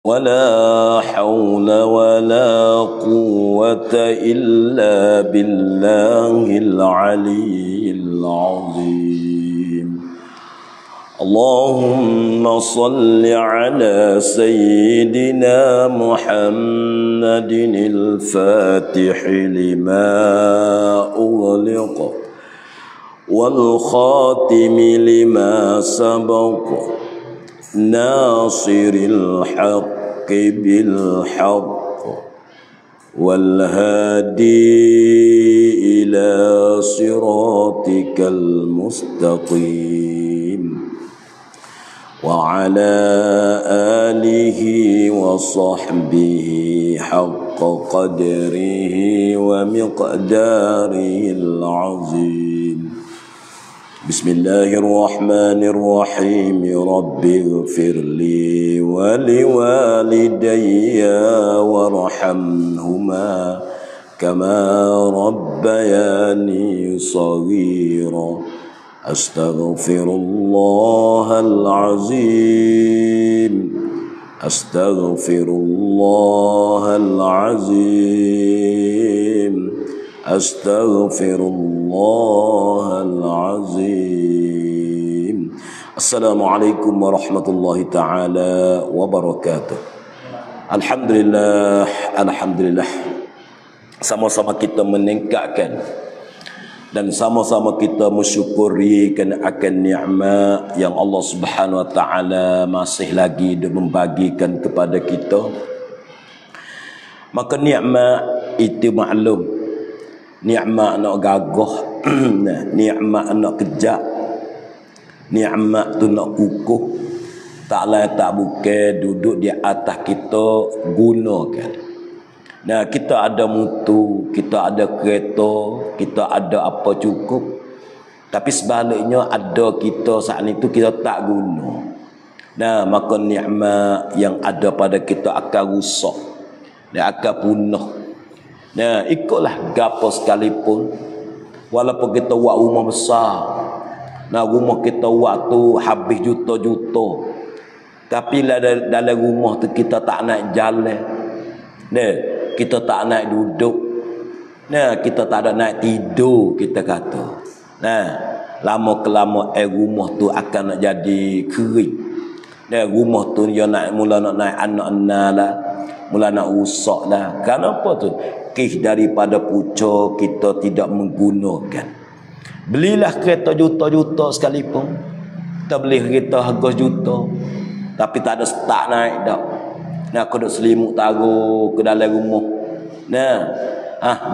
ولا حول ولا قوة إلا بالله العلي العظيم. اللهم صل على سيدنا محمد الفاتح لما أغلق والخاتم لما سبق ناصر الحق بالحق والهادي إلى صراطك المستقيم وعلى آله وصحبه حق قدره ومقداره العظيم. بسم الله الرحمن الرحيم. رب اغفر لي ولوالدي وارحمهما كما ربياني صغيرا. أستغفر الله العظيم. أستغفر الله العظيم. أستغفر الله العظيم. السلام عليكم ورحمة الله تعالى وبركاته. Alhamdulillah, Alhamdulillah. Sama-sama kita meningkatkan dan sama-sama kita mensyukuri akan nikmat yang Allah Subhanahu wa taala masih lagi membagikan kepada kita. Maka nikmat itu maklum, nikmat nak gagah, nikmat nak kejap, nikmat tu nak kukuh, tak lain tak bukan duduk di atas kita gunakan. Nah, kita ada mutu, kita ada kereta, kita ada apa cukup. Tapi sebaliknya ada kita saat itu kita tak guna. Nah, maka nikmat yang ada pada kita akan rusak dan akan punah. Nah, ikutlah gapo sekalipun, walaupun kita buat rumah besar, nah rumah kita buat tu habis juta-juta, tapi dalam rumah tu kita tak naik jalan, nah kita tak naik duduk, nah kita tak ada naik tidur, kita kata, nah lama kelama rumah tu akan nak jadi kering. Nah rumah tu dia nak mula nak naik anak-anak lah, mula nak rusak lah. Kenapa tu? Kih daripada pucuk kita tidak menggunakan. Belilah kereta juta-juta sekalipun, kita beli kereta harga juta, tapi tak ada start naik dah. Nah, aku duk selimut taruh ke dalam rumah. Nah,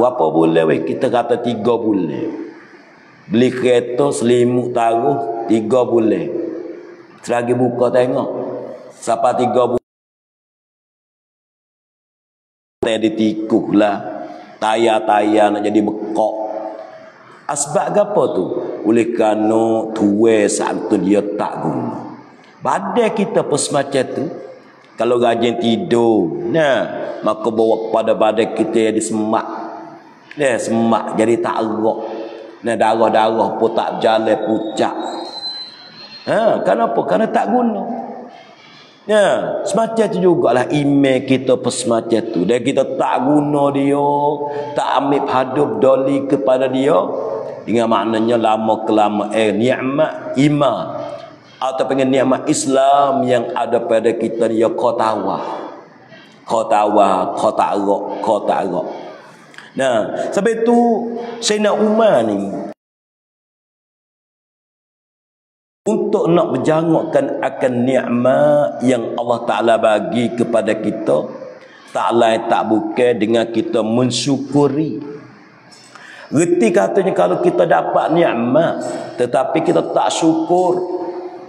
berapa bulan weh? Kita kata 3 bulan. Beli kereta selimut taruh 3 bulan. Selagi buka tengok, sampai 3 bulan ditikuh lah, tayar-tayar nak jadi bekok. Asbab apa tu? Oleh kerana tua saat tu dia tak guna. Badan kita pun semacam tu. Kalau rajin tidur, nah maka bawa pada badan kita jadi semak. Nah, semak jadi tak erat. Nah, darah-darah pun tak jalan, pucat. Kenapa? Kerana tak guna. Ya, semacam tu jugalah email kita pun semacam tu. Dan kita tak guna dia, tak ambil hadup doli kepada dia, dengan maknanya lama kelama nikmat iman atau pengen nikmat Islam yang ada pada kita dia kau tak erat. Nah, sebab itu Sayyidina Umar ni untuk nak berjangukkan akan nikmat yang Allah Ta'ala bagi kepada kita, tak lain tak bukan dengan kita mensyukuri. Reti katanya kalau kita dapat nikmat tetapi kita tak syukur,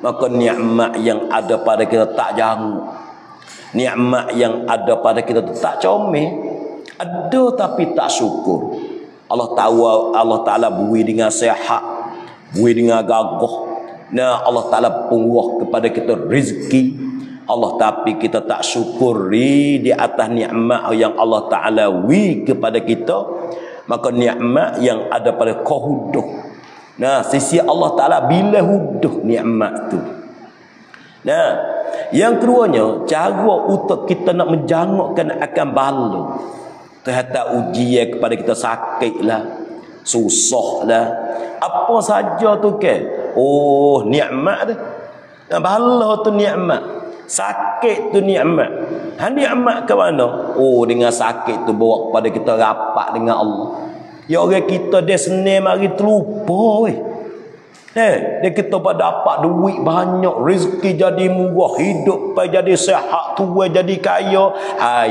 maka nikmat yang ada pada kita tak janguk. Nikmat yang ada pada kita tak comel. Ada tapi tak syukur. Allah tahu, Allah Ta'ala beri dengan sehat, beri dengan gagah. Nah, Allah Ta'ala pemurah kepada kita rezeki Allah, tapi kita tak syukuri di atas nikmat yang Allah Ta'ala beri kepada kita, maka nikmat yang ada pada kau huduh. Nah, sisi Allah Ta'ala bila huduh nikmat tu. Nah, Yang keduanya, cara untuk kita nak menjangukkan akan bala terhadap ujian kepada kita, sakit lah, susah lah, apa saja tu ke. Oh, nikmat tu. Bala tu nikmat. Sakit tu nikmat. Nikmat ke mana? Oh, dengan sakit tu bawa kepada kita rapat dengan Allah. Ya orang kita dia senang mari terlupa weh. Dia kita dapat duit banyak, rezeki jadi murah, hidup jadi sihat, tua jadi kaya.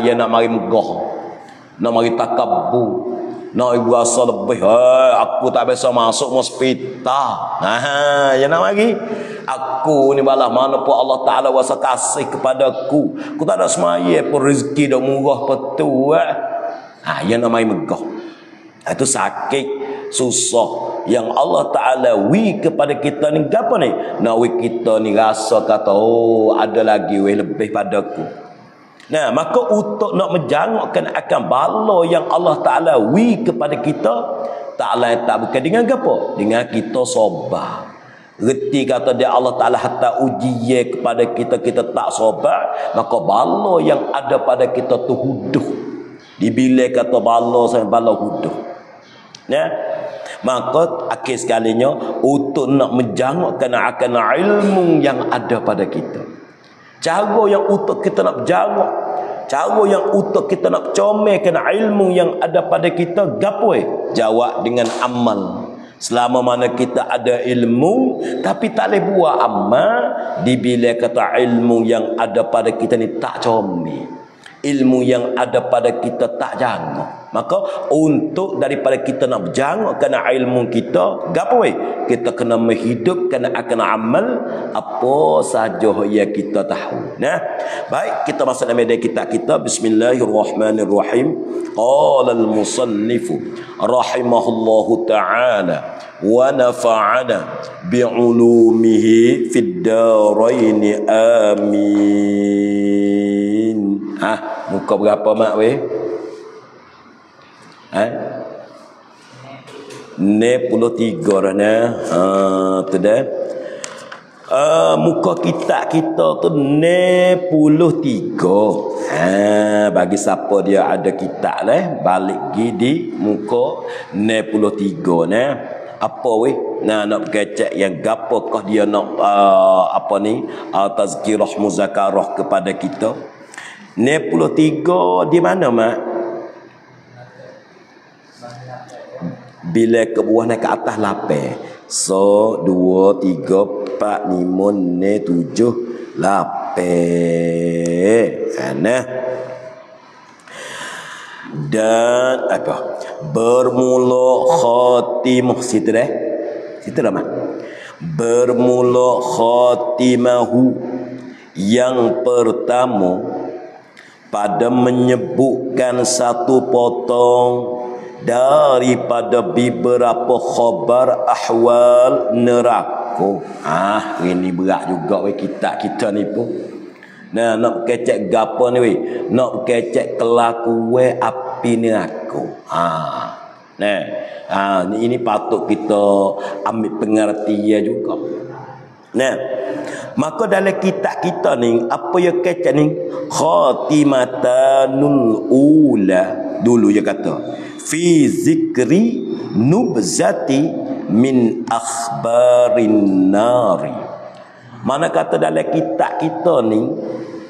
Ya nak mari megah, nak mari takabur, nak rasa lebih. Aku tak biasa masuk hospital. Ya nak mari. Aku ni balah mana pun Allah Ta'ala wasa kasih kepadaku. Aku tak ada semaya pun rezeki dah murah betul. Ya nak mari megah. Itu sakit, susah yang Allah Ta'ala kepada kita ni apa ni? Nak kita ni rasa kata, oh ada lagi lebih padaku. Nah, maka untuk nak menjangukkan akan bala yang Allah Ta'ala kepada kita, Ta'ala tak bukan dengan apa? Dengan kita sabar. Reti kata dia Allah Ta'ala hatta ujiye kepada kita, kita tak sabar, maka bala yang ada pada kita tu huduh. Dibila kata bala sampai bala huduh. Ya, maka akhir sekalinya untuk nak menjangukkan akan ilmu yang ada pada kita, cara yang untuk kita nak berjanguk, cara yang untuk kita nak comelkan ilmu yang ada pada kita, gapo jawab dengan amal. Selama mana kita ada ilmu tapi tak boleh buat amal, dibila kata ilmu yang ada pada kita ni tak comel, ilmu yang ada pada kita tak janguk, maka untuk daripada kita nak berjanguk kerana ilmu kita, gapo kita kena menghidupkan akan amal apa saja yang kita tahu. Nah, baik, kita masuk dalam media kita. Bismillahirrahmanirrahim. Qala al-musannif rahimahullahu ta'ala wa nafa'ana bi'ulumihi fid darain amin. Muka berapa mak weh? 63 dah nah. Tu dah. Muka kita tu 63. Bagi siapa dia ada kitab lah, balik gi di muka 63 nah. Apa weh? Nak kecek yang gapokah dia nak apa ni? Tazkirah muzakarah kepada kita. 63 di mana mak? Bila ke bawah naik ke atas 8. So 2 3 4 5 6 7 8. Nah. Dan apa? Bermula khatimah situ dah. Situ dah mak. Bermula khatimahu yang pertama pada menyebutkan satu potong daripada beberapa khabar ahwal neraka. Ini berat juga weh kitab kita ni pun. Nah, nak kecek gapo ni weh? Nak kecek kelakuan api neraka. Nah, ini patut kita ambil pengertian juga. Nah, maka dalam kitab kita ni apa yang kecek ni? Khatimatanul ula dulu dia kata fi zikri nubzati min akhbarin nari. Mana kata dalam kitab kita ni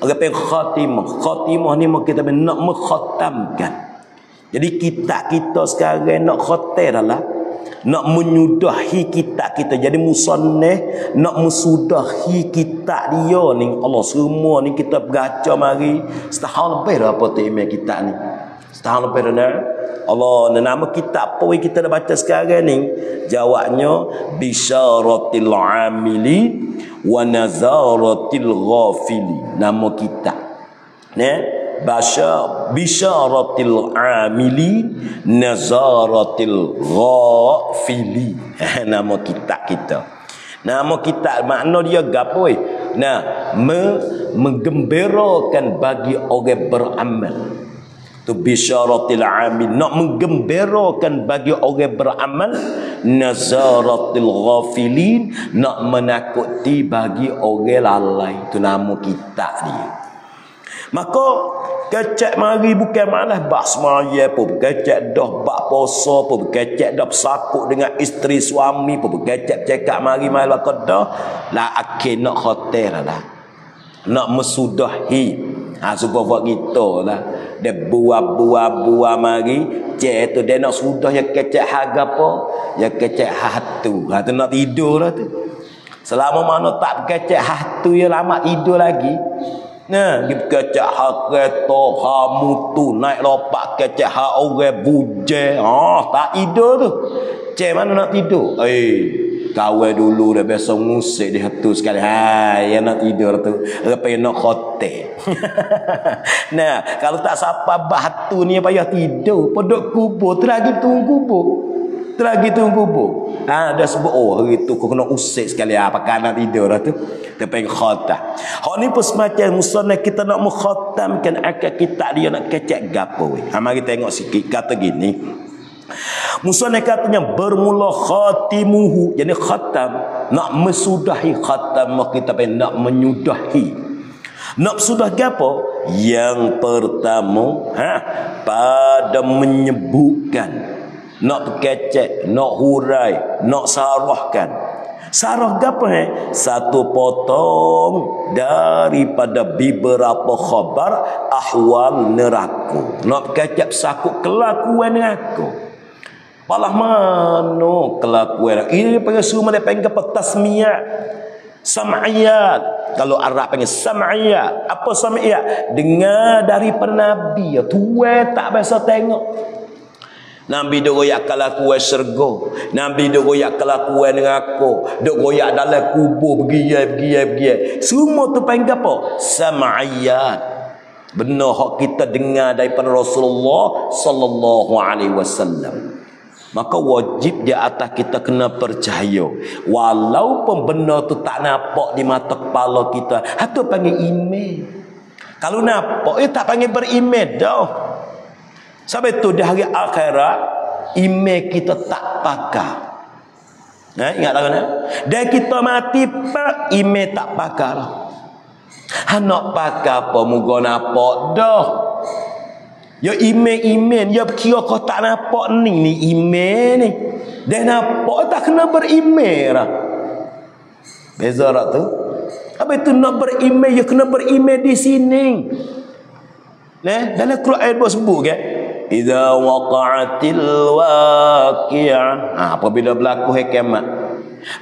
apa khatimah ni kita nak mengkhatamkan. Jadi kitab kita sekarang nak khatam adalah nak menyudahi kitab kita. Jadi musannif nak mensudahi kitab dia ni. Allah semua ni kita baca mari setahun lebih dah apa tu email kitab ni. Setahun lebih dah. Allah, nama kitab apa yang kita dah baca sekarang ni? Jawabnya Bisyaratil Amili wa Nazaratil Ghafili. Nama kitab. Bisyaratil Amili Nazaratil Ghafili. Nama kitab kita. Nama kitab makna dia gapo? Menggembirakan bagi orang beramal. Tu bisyaratil amil, nak menggembirakan bagi orang beramal. nazaratil ghafilin, nak menakuti bagi orang lalai. Itu nama kitab dia. Maka kecek mari bukan malas bak semaya pun, kecek dah bak puasa pun, kecek dah bersakut dengan isteri suami pun, kecek cakap mari maka dah lah akhir nak hotel lah, nak mesudahi. Suka buat kita lah, dia buah mari cek tu dia nak sudah ya kecek harga apa, ya kecek hatu. Tu nak tidur lah tu. Selama mana tak kecek hatu ya lama tidur lagi. Nah, dia kecek hak kereta, hak mutu, naik lopak kecek hak orang buje. Tak tidur tu. Cik mana nak tidur? Kawan dulu dah biasa ngusik dia tu sekali. Yang nak tidur tu. Lepas nak hotel. Nah, kalau tak siapa batu ni payah tidur. Podok kubur, terlagi tunggu kubur. Terlagi tunggu kubur. Dah sebut, hari tu kau kena usik sekali. Pakai nak tidur lah tu. Dia pengen khatam. Hak ni pun semacam musonah kita nak mengkhatamkan akal kita dia nak kecek gapo. Mari tengok sikit. Kata gini. Musonah katanya bermula khatimuhu. Jadi khatam. Nak mesudahi khatam. Kita pengen nak menyudahi. Nak sudah gapo? Yang pertama. Pada menyebutkan. Nak kecek. Nak hurai. Nak sarahkan. Sarah gapo satu potong daripada beberapa khabar ahwal neraka. Nak kecap sakut kelakuan neraka. Palah mana kelakuan. Ini panggil semua dia panggil apa tasmiyat. Sam'iyat. Kalau Arab panggil sam'iyat. Apa sam'iyat? Dengar daripada Nabi. Tuan tak biasa tengok. Nabi duk royak kelakuan syurga. Nabi duk royak kelakuan neraka. Duk royak dalam kubur begiye. Semua tu panggil apa? Sam'iyat. Benar hak kita dengar daripada Rasulullah sallallahu alaihi wasallam. Maka wajib di atas kita kena percaya. Walaupun benda tu tak nampak di mata kepala kita, itu panggil iman. Kalau nampak, tak panggil beriman dah. Sebab itu di hari akhirat iman kita tak pakar. Ingat tak kan? Dan kita mati pak iman tak pakar lah. Nak pakar apa muka nampak dah. Ya iman ya kira kau tak nampak ni iman ni. Dan nampak tak kena beriman lah. Beza tak tu? Apa itu nak beriman ya kena beriman di sini. Dalam Quran sebut kan? Idza waqa'atil waqi'ah. Apabila berlaku hari kiamat.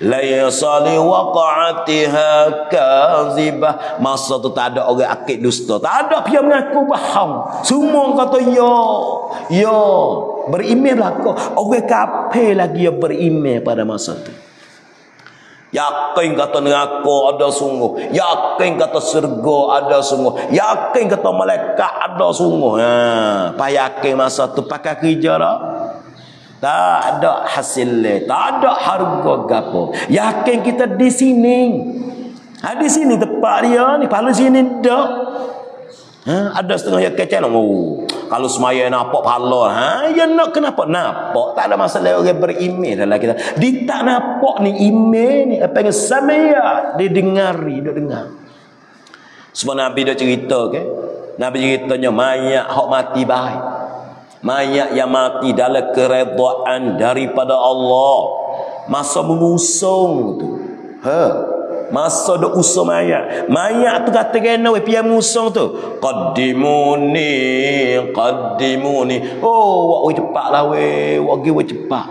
La yasali waqa'atiha kazibah. Masa tu tak ada orang akid dusta. Tak ada dia mengaku bohong. Semua kata ya. Beriman berlaku. Orang kafir lagi yang beriman pada masa tu. Yakin kata neraka ada sungguh. Yakin kata syurga ada sungguh. Yakin kata malaikat ada sungguh. Pak yakin masa tu pakai kerja dah. Tak ada hasil. Tak ada harga gapo. Yakin kita di sini. Di sini tempat dia ni. Pahala sini dah. Ada setengah yang kecil. Kalau semaya nampak pahala. Ya nak kenapa nampak? Tak ada masalah orang beriman dalam kita. Dia tak nampak ni iman ni. Apa yang samaya. Dia dengari. Dia dengar. Sebab Nabi dah cerita ke. Nabi ceritanya mayat hak mati baik. Mayat yang mati dalam keredaan daripada Allah. Masa mengusung tu. Masa duk usung mayat. Mayat tu kata kena pian musong tu. Qaddimuni. Wak we cepat lah we. Wak we cepat.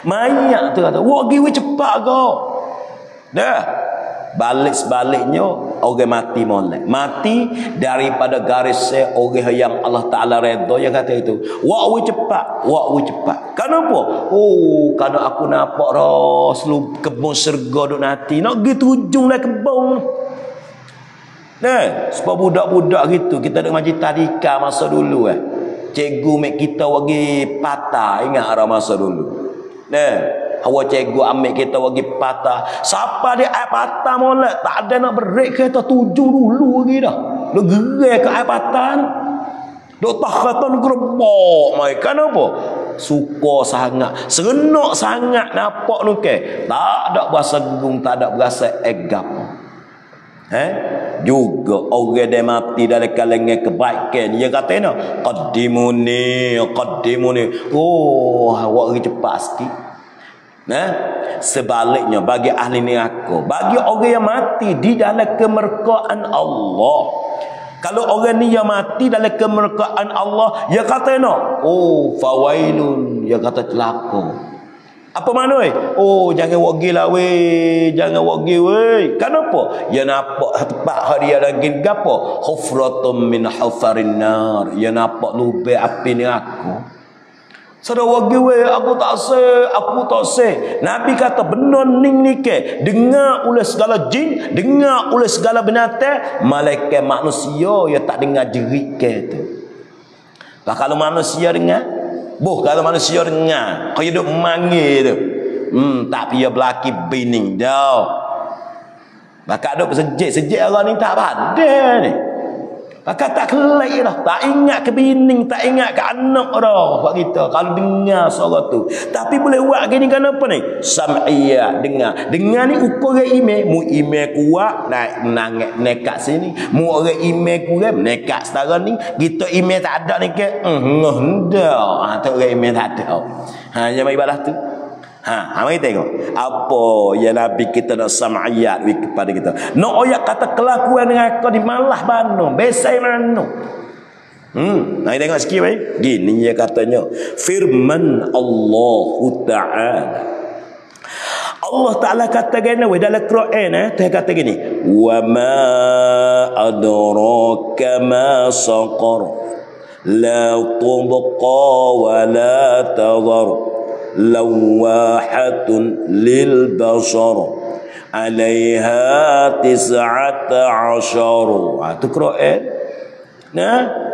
Mayat tu kata, wak we cepat kau. Dah. Balik sebaliknya orang mati molek. Mati daripada garis orang yang Allah Taala redha yang kata itu. Wak we cepat. Kenapa? Kerana aku nampak seluruh kebun syurga duk nanti. Nak pergi tujung lah kebun. Sebab budak-budak gitu kita ada majlis tadika masa dulu Cikgu mek kita bagi patah, ingat arah masa dulu. Awak cikgu ambil kita bagi patah. Siapa dia air patah molek? Tak ada nak break kereta tujuh dulu lagi dah. Lu gerai ke air patah ni. Duk tak kata lu gerebok mai. Kenapa? suka sangat, serenok sangat nampak nu ke. Tak ada berasa gegung, tak ada berasa egap. Juga orang dia mati dalam kalangan kebaikan, dia kata no, qaddimuni. Oh, awak cepat sikit. Sebaliknya bagi ahli neraka, bagi orang yang mati di dalam kemerkaan Allah, kalau orang ni yang mati dalam kemerkaan Allah, dia kata no, oh fawailun, dia kata celaka. Apa makna oh jangan wagi lah jangan wagi kenapa? Ya nampak tempat hak dia lagi gapo? Hufratum min hufarin nar, ya nampak lubang api neraka. Sada wagi aku tak se. Nabi kata benar ning ni ke, dengar oleh segala jin, dengar oleh segala binatang, malaikat manusia ya tak dengar jerit ke tu. Bah kalau manusia dengar, kalau manusia dengar, kau hidup manggil tu. Tak payah belaki bining dah. Maka ada sejik orang ni tak ada ni. Maka tak kelai dah, tak ingat ke bining, tak ingat ke anak dah buat kita kalau dengar suara tu. Tapi boleh buat gini kenapa ni? Sam'iyah, dengar ni ukur orang email, mu email kuat naik nekat sini, mu orang email kurang nekat setara ni. Kita email tak ada ni ke ndak. Tu orang email tak ada. Jangan ibadah tu. Mari tengok apa yang Nabi kita nak sam'iyat kepada kita. Nak ayat kata kelakuan dengan kau di malah bano, besai mano. Mari tengok sikit baik. Gini dia katanya, firman Allah Ta'ala. Allah Ta'ala kata gini dalam Quran dia kata gini, wa ma adraka ma saqar la tubqa wa la tadhar lawahatun lil basar alaiha 19. Itu Quran.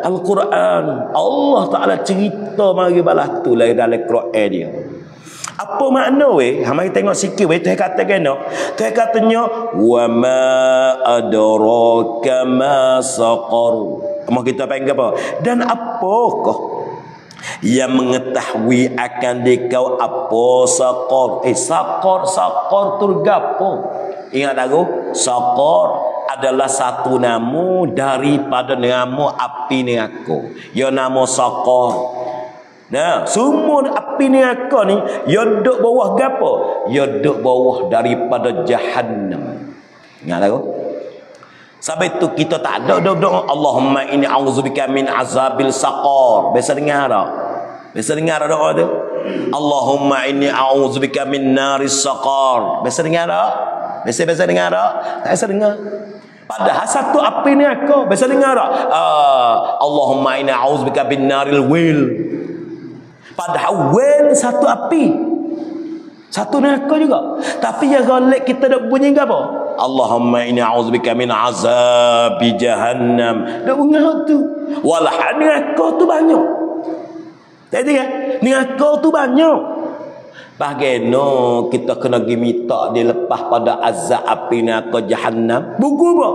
Al-Quran Allah Ta'ala cerita mari balas tu lain dalam Quran dia. Apa makna mari tengok sikit Tuhan kata kena. Tuhan katanya wa ma adraka ma saqar. Mau kita panggil apa? Dan apakah yang mengetahui akan dikau apa saqar? Saqar tu gapo? Ingat aku, saqar adalah satu nama daripada nama api neraka. Ya nama saqar. Semua api neraka ni ya duduk bawah gapo? Ya duduk bawah daripada jahannam. Ingat aku. Sampai tu kita tak ada doa Allahumma inni a'udzubika min azabil saqar. Biasa dengar tak? Biasa dengar doa tu? Allahumma inni a'udzubika min naris saqar. Biasa dengar tak? Biasa dengar tak? Tak biasa dengar. Padahal satu api ni aku biasa dengar tak? Allahumma inni a'udzubika bin naril wil. Padahal wil satu api. Satu neraka juga. Tapi yang golek kita dak bunyi apa? Allahumma inni a'udzubika min azabi jahannam. Dak bunyi tu. Walah neraka tu banyak. Jadi kan? Neraka tu banyak. Bagaimana kita kena pergi minta dia lepas pada azab api neraka jahannam? Buku apa?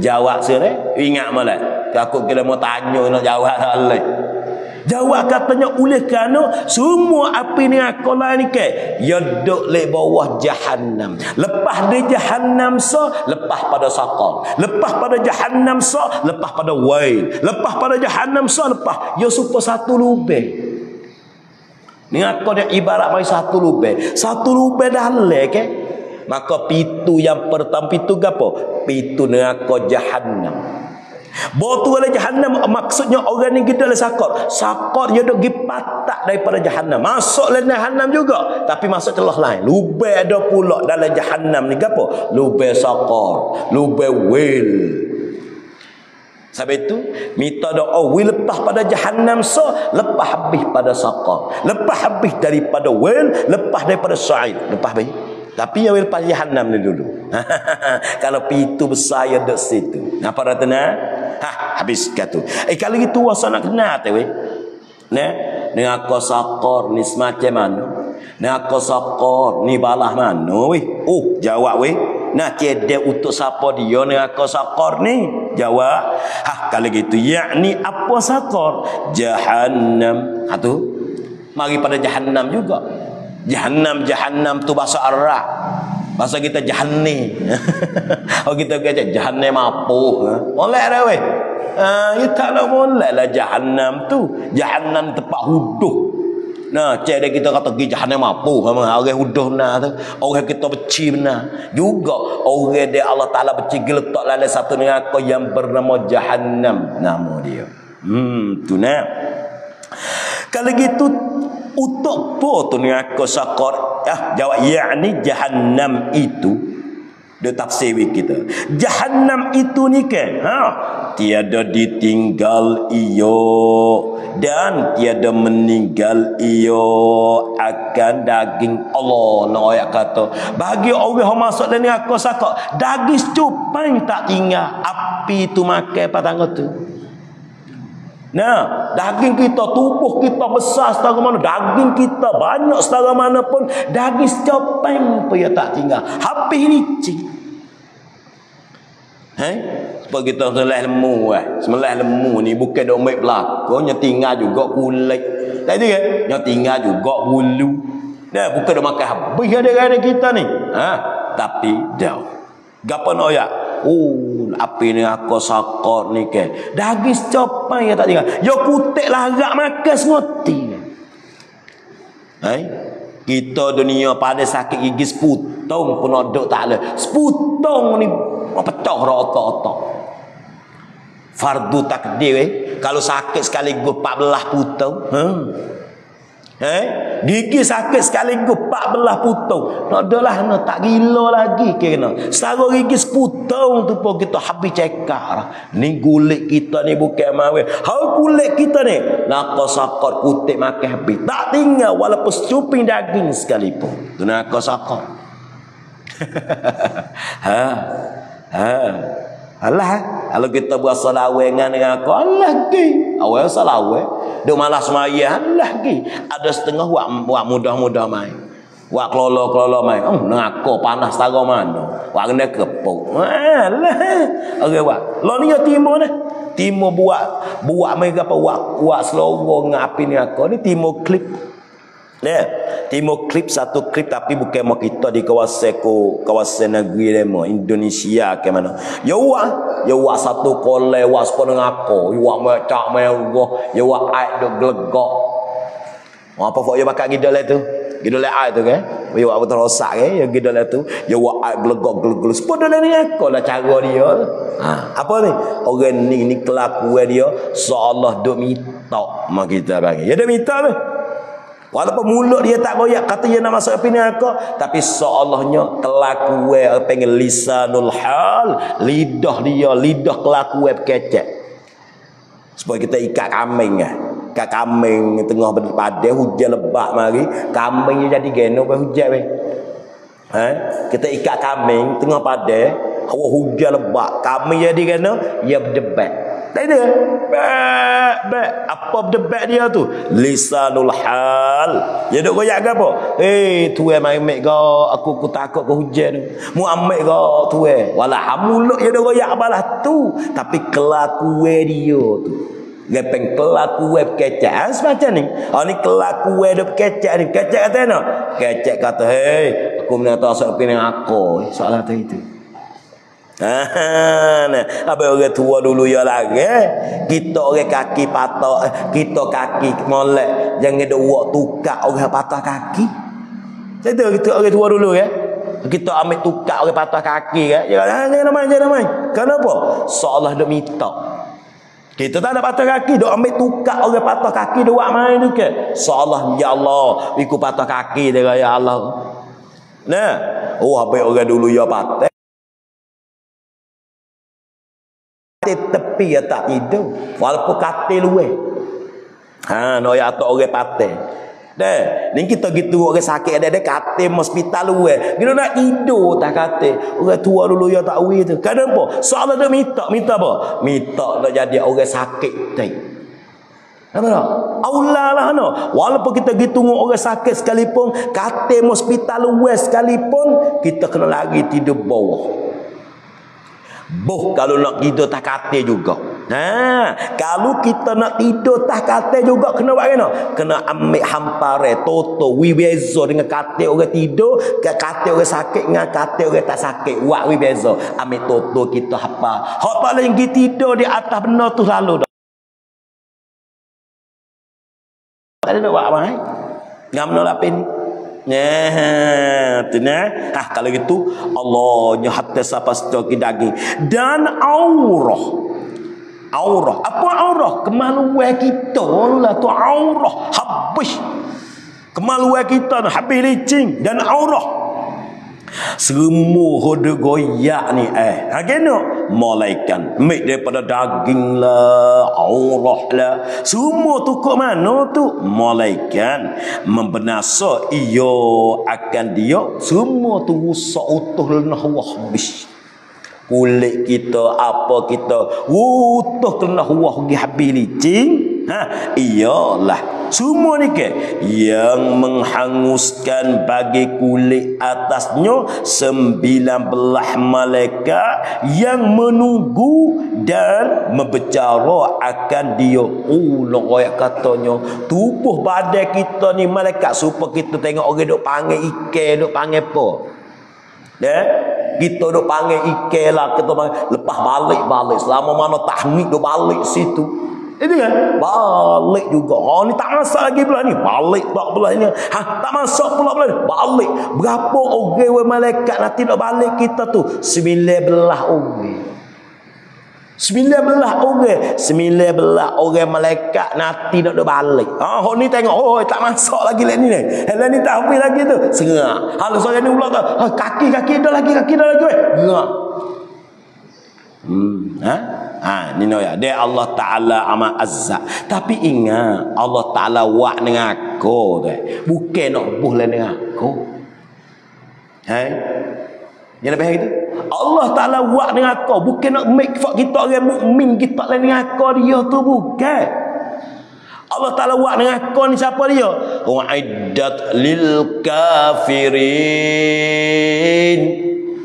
Jawab sini. Ingat malah. Takut kita mau tanya nak jawab tak. Jawab katanya oleh kerana semua api ni akolah ni ke ya duduk le bawah jahannam. Lepas di jahannam lepas pada saqar. Lepas pada jahannam lepas pada wail. Lepas pada jahannam lepas ya supaya satu lubang. Ni aku dia ibarat macam satu lubang. Satu lubang dah le ke. Maka pintu yang pertama pintu gapo? Pintu neraka jahannam. Botu oleh jahannam maksudnya orang ni kita oleh sakar. Sakar dia duk pergi patak daripada jahannam. Masuk dalam jahannam juga, tapi masuk celah lain. Lubang ada pula dalam jahannam ni gapo? Lubang sakar, lubang wil. Sebab itu minta doa wil lepas pada jahannam lepas habis pada sakar. Lepas habis daripada wil, lepas daripada sa'id, lepas habis. Tapi yang lepas jahannam ni dulu. Kalau pintu besar yang duduk situ. Apa ratana? Habis kata. Kalau gitu wasa nak kenal tu neraka saqar ni semacam mana? Neraka saqar ni balah mana jawab Nah cedek untuk siapa dia neraka saqar ni? Jawab. Kalau gitu yakni apa saqar? Jahannam. Tu Mari pada jahannam juga. Jahannam tu bahasa Arab. Bahasa kita jahanni. Oh kita kata jahannam apa? Molek dah weh. Ya tak nak molek lah jahannam tu. Jahannam tempat huduh. Nah, cek dia kita kata pergi jahannam apa? Orang huduh nah tu. Orang kita benci benar. Juga orang dia Allah Taala benci letak dalam satu neraka yang bernama jahannam nama dia. Tu nah. Kalau gitu untuk apa tu neraka sakar? Jawab yakni jahannam itu dia tafsir kita. Jahannam itu ni kan, tiada ditinggal iyo dan tiada meninggal iyo akan daging Allah. Nak ayat kata bagi orang yang masuk dalam neraka sakar, daging cupai tak tinggal, api tu makan patang tu. Nah, daging kita, tubuh kita besar setara mana, daging kita banyak setara mana pun, daging secopeng pun ya tak tinggal. Habis licin. Sebab kita sembelih lemu ni bukan dok main belakang, nya tinggal juga kulit. Tadi kan, nya tinggal juga bulu. Dah bukan dok makan habis ada kita ni. Tapi dah. Gapo nak ya? Api ni aku sakot ni ke. Daging secopai ya tak tinggal. Ya kutek larak makan semoti. Kita dunia pada sakit gigi seputong pun duk tak ada. Seputong ni pecah otak-otak. Fardu takdir kalau sakit sekaligus 14 putong. Gigi sakit sekaligus 14 putong. Nak adalah nak tak gila lagi kena. Setara gigi seputong tu pun kita habis cekak. Ni kulit kita ni bukan mawe. Kulit kita ni nak sakot kutik makan habis. Tak tinggal walaupun secuping daging sekalipun. Tu nak sakot. Alah, kalau kita buat salawengan dengan aku, alah gi. Awal salaweng, dia malas maya, alah gi. Ada setengah wak mudah-mudah mai. Wak kelolo-kelolo mai. Ngako panas tago mana. Wak kena kepuk. Alah. Okey wak. Lo ni timur dah. Timur buat mai apa wak selorong ngapi ni aku. Ni timur klip. Timur klip satu klip tapi bukan mau kita di kawasan negeri demo Indonesia ke mana. Ya wak satu kolej wak sepon ngako, wak macak merah, ya wak air dok gelegak. Apa fok ya bakal gidol tu? Gidol air tu kan? Ya wak betul rosak kan? Ya gidol tu, ya wak air gelegak. Sepon dalam ni ngako lah cara dia. Apa ni? Orang ni kelakuan dia seolah dok minta mak kita bagi. Ya dok minta tu. Walaupun mulut dia tak goyak kata dia nak masuk api neraka, tapi seolahnya kelakuan pengen lisanul hal, lidah kelakuan kecek. Supaya kita ikat kambing ikat kambing tengah berpada hujan lebat mari, kambingnya jadi geno hujan kita ikat kambing tengah pada hujan lebat, kambing jadi geno ia berdebat. Tak ada. Apa berdebat dia tu? Lisanul hal. Dia duk goyak ke apa? Tuan mai ambil ke aku takut ke hujan. Mu ambil ke tuan. Walah mulut dia duk goyak balah tu. Tapi kelakuan dia tu. Gepeng kelakuan kecek. Semacam ni. Ni kelakuan dia kecek ni. Kecek kata mana? Kecek kata, aku nak tahu asal pilih aku. Soalan tu itu. Apa orang tua dulu ya lagi kita orang kaki patah, kita kaki molek, jangan ada buat tukar orang patah kaki. Itu kita orang tua dulu kita ambil tukar orang patah kaki jangan main. Kenapa? Seolah dia minta. Kita tak ada patah kaki, dia ambil tukar orang patah kaki dia buat main tu ke. Seolah ya Allah, ikut patah kaki dia ya Allah. Habis orang dulu ya patah tepi ya tak tidur walaupun katil luwe no ya atok orang patah ni kita gitu orang sakit ada katil hospital luwe kita nak tidur tak katil orang tua dulu ya tak tahu tu kenapa soalan dia minta apa minta nak jadi orang sakit apa tak? Allah lah no. Walaupun kita gitu orang sakit sekalipun katil hospital luwe sekalipun kita kena lagi tidur bawah. Kalau nak tidur tak kata juga. Kalau kita nak tidur tak katil juga kena buat kena. Kena ambil hampare toto wi beza dengan katil orang tidur, katil orang sakit dengan katil orang tak sakit. Buat wi beza. Ambil toto kita hafal. Hak paling pergi tidur di atas benda tu selalu dah. Tak ada nak buat apa ngam no lapin. Tu nah. Kalau gitu Allahnya hatta sapa stok daging dan aurah. Aurah. Apa aurah? Kemaluan kita lah tu aurah. Habis. Kemaluan kita tu habis licin dan aurah. Semua hoda goyak ni kena malaikat mik daripada daging lah, aurah lah, semua tu kok mana tu malaikat membenasa ia akan dia semua tu rusak utuh lenah habis. Kulit kita apa kita utuh kena huah pergi habis licin. Iyalah semua ni ke yang menghanguskan bagi kulit atasnya 19 malaikat yang menunggu dan membicara akan dia. Ayat katanya tubuh badan kita ni malaikat supaya kita tengok orang duk panggil ikan, duk panggil apa. Kita duk panggil ikan lah, kita panggil lepas balik selama mana tahmid duk balik situ. Itu kan balik juga. Ni tak masak lagi pula ni, balik tak pula ni. Tak masak pula ni, balik. Berapa orang malaikat nanti nak balik kita tu? 19 orang. 19 orang malaikat nanti nak balik. Ni tengok tak masak lagi lah ni. Lah ni tak habis lagi tu. Serah. Hal seorang ni pula tu. Kaki dah lagi. Gerak. Ni ya dia Allah Taala ama azza. Tapi ingat Allah Taala wak dengan aku tu. Bukan nak buhlah dengan aku. Jangan bahaya itu. Allah Taala wak dengan aku, bukan nak make kita orang mukmin kita lah dengan aku dia tu bukan. Allah Taala wak dengan aku ni siapa dia? Wa'iddat lil kafirin.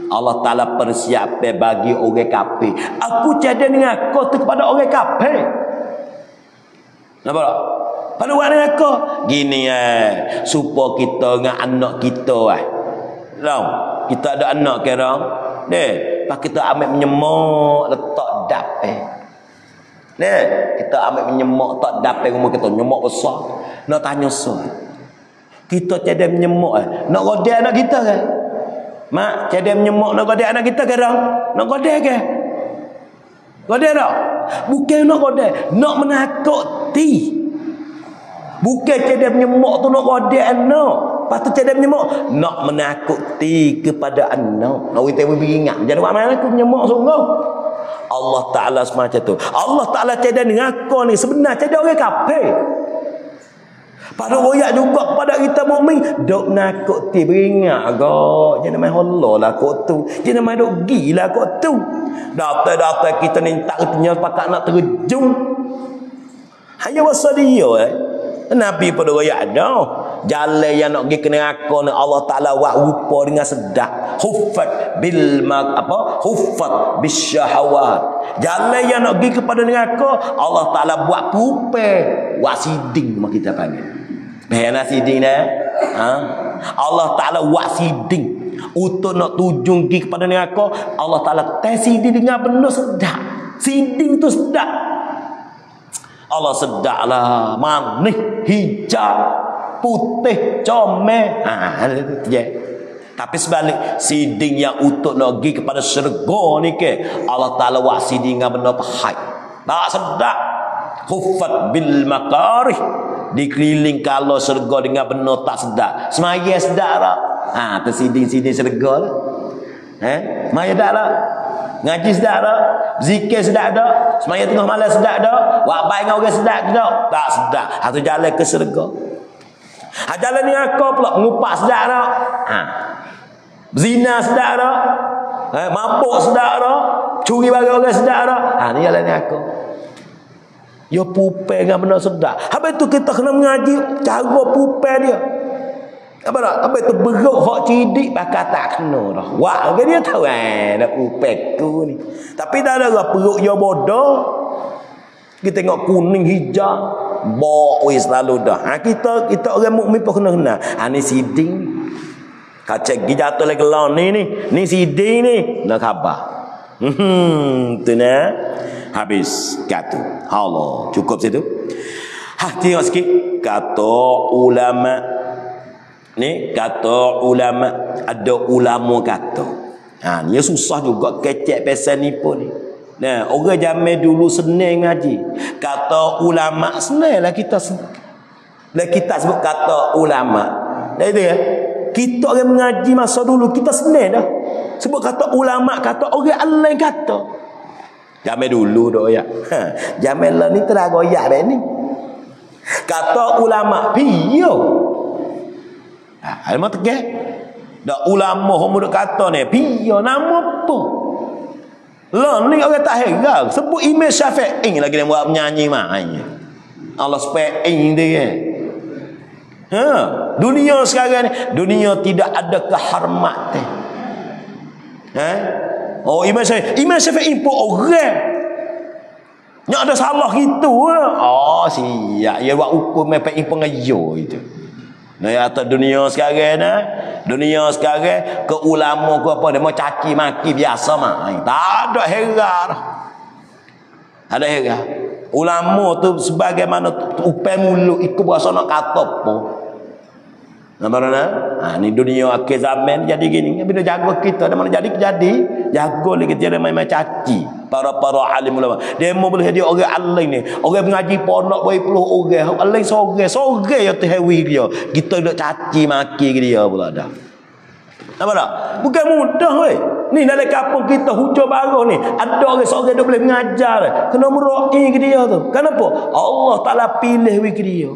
Allah Ta'ala persiapkan bagi orang kafir. Aku jadi dengan kau tu kepada orang kafir. Nampak tak? Pada waktu dengan kau gini supaya kita dengan anak kita tahu kita ada anak ke orang pak kita ambil menyemak letak dapet kita ambil menyemak tak dapet rumah kita nyemak besar nak tanya soal kita jadi menyemak nak godek anak kita kan. Mak, jadi menyemak nak godek anak kita ke dah? Nak godek ke? Godek tak? Bukan nak godek, nak menakuti. Bukan jadi menyemak tu nak godek anak. Lepas tu jadi menyemak nak menakuti kepada anak. Nak kita beringat. Jangan buat mana aku menyemak sungguh. Allah Ta'ala semacam tu. Allah Ta'ala jadi dengan aku ni sebenarnya jadi orang kafir. Pada royak juga kepada kita mukmin dok nakuti beringat agak jangan main holo lah kau tu jangan main dok gila kau tu data kita ni tak ternyata pakat nak terjun hanya wasa dia Nabi pada royak dah jalan yang nak pergi kena aku ni Allah Ta'ala buat rupa dengan sedap huffat bil huffat bisyahawat jalan yang nak pergi kepada dengan aku Allah Ta'ala buat pupai wasiding mak kita panggil Bahana siding dah. Allah Ta'ala buat siding untuk nak tuju pergi kepada neraka. Allah Ta'ala tes siding dengan benda sedap. Siding tu sedap. Allah sedap lah. Manis, hijau, putih, comel. Tapi sebalik siding yang untuk nak pergi kepada syurga ni ke Allah Ta'ala buat siding dengan benda pahit. Tak sedap. Huffat bil makarih dikeliling kalau syurga dengan benda tak sedap. Semaya sedap tak? Tersiding-siding syurga lah. Semaya sedap tak? Ngaji sedap tak? Zikir sedap tak? Semaya tengah malam sedap tak? Buat baik dengan orang sedap tak? Tak sedap. Itu jalan ke syurga. Jalan ni aku pula ngupak sedap tak? Zina sedap tak? Mabuk sedap tak? Curi bagi orang sedap tak? Ni jalan ni aku. Ya pupai dengan benda sedap. Habis tu kita kena mengaji cara pupai dia. Apa tak? Habis tu beruk hak cidik bakal tak kena dah. Wah, dia tahu nak pupai ku ni. Tapi tak ada perut dia bodoh. Kita tengok kuning hijau, bawa selalu dah. Kita orang mukmin pun kena kenal. Ni siding. Kacak gi jatuh lagi lawan ni siding ni. Nak khabar. Tu nah. Habis kata. Allah, cukup situ. Tengok sikit kata ulama. Ni kata ulama, ada ulama kata. Ni susah juga kecek pesan ni pun ni. Nah, orang zaman dulu senang ngaji. Kata ulama senanglah kita sebut kata ulama. Dah itu ya. Kita orang mengaji masa dulu kita senang dah. Sebut kata ulama, kata orang Allah kata. Zaman dulu dah ya. Zaman lah ni teragoyak ben ni. Kata ulama piyo. Alma tegak. Dak ulama hom dak kata ni piyo nama apa? Lah ni orang tak heran. Sebut Imam Syafi'i lagi dia buat menyanyi main. Allah speing dia. Dunia sekarang ni, dunia tidak ada kehormatan. Oh Imam Syafi'i pun orang. Nya ada salah gitu. Oh siap dia buat hukum mepai pengayo itu. Nah atas dunia sekarang nah. Dunia sekarang ke ulama ke apa dia mau caci maki biasa mah. Tak ada heran. Ada heran. Ulama tu sebagaimana upai mulut ikut bahasa nak kata apa. Nampak ni dunia akhir zaman jadi gini. Bila jaga kita ada mana jadi jaga lagi dia main caci para alim ulama. Dia mau boleh dia orang Allah ni. Orang mengaji pondok boleh puluh orang. Allah sore ya terhewi dia. Kita nak caci maki dia pula dah. Nampak tak? Bukan mudah weh. Ni dalam kampung kita hujur baru ni ada orang seorang dia boleh mengajar. Kena merai ke dia tu. Kenapa? Allah Taala pilih ke dia.